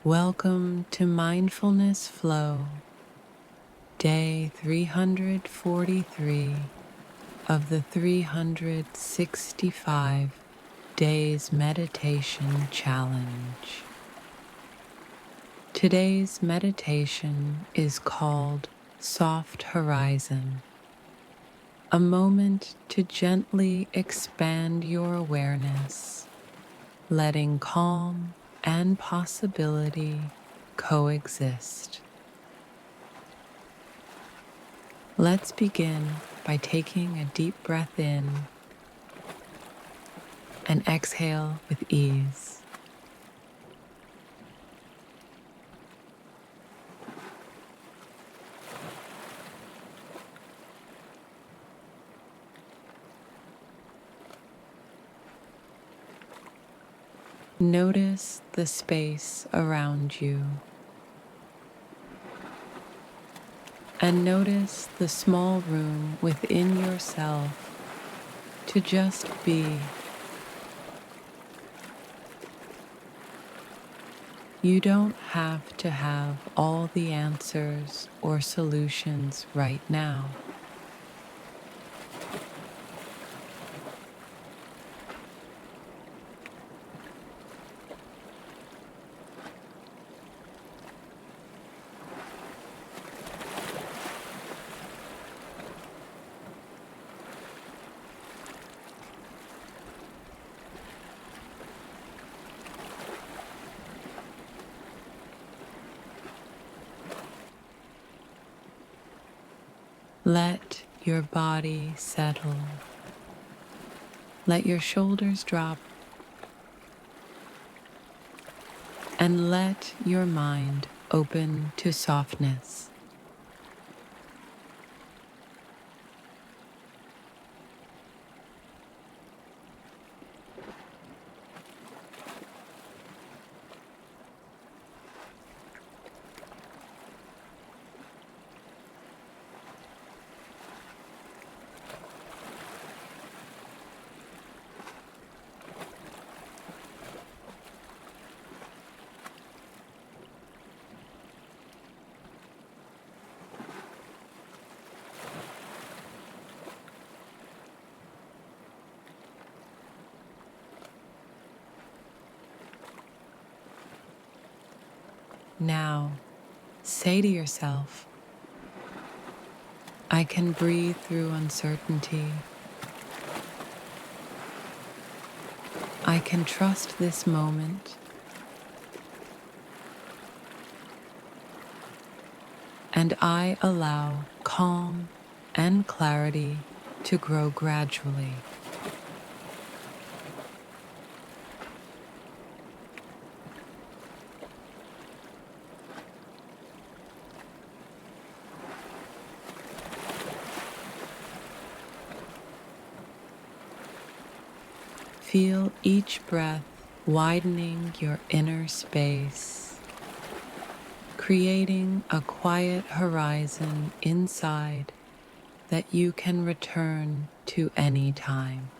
Welcome to Mindfulness Flow, day 343 of the 365 Days Meditation Challenge. Today's meditation is called Soft Horizon, a moment to gently expand your awareness, letting calm and possibility coexist. Let's begin by taking a deep breath in and exhale with ease. Notice the space around you, and notice the small room within yourself to just be. You don't have to have all the answers or solutions right now. Let your body settle. Let your shoulders drop, and let your mind open to softness. Now, say to yourself, I can breathe through uncertainty. I can trust this moment. And I allow calm and clarity to grow gradually. Feel each breath widening your inner space, creating a quiet horizon inside that you can return to any time.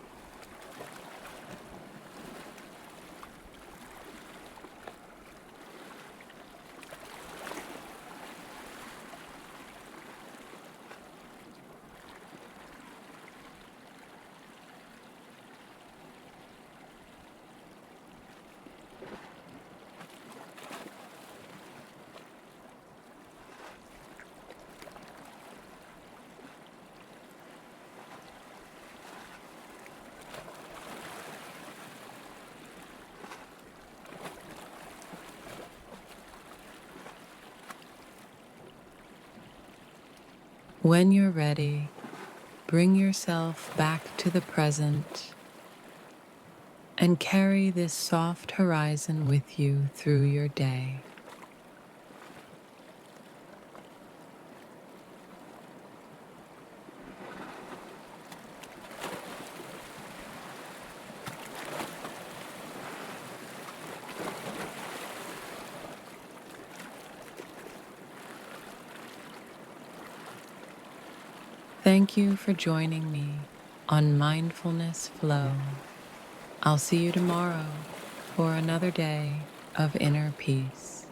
When you're ready, bring yourself back to the present and carry this soft horizon with you through your day. Thank you for joining me on Mindfulness Flow. I'll see you tomorrow for another day of inner peace.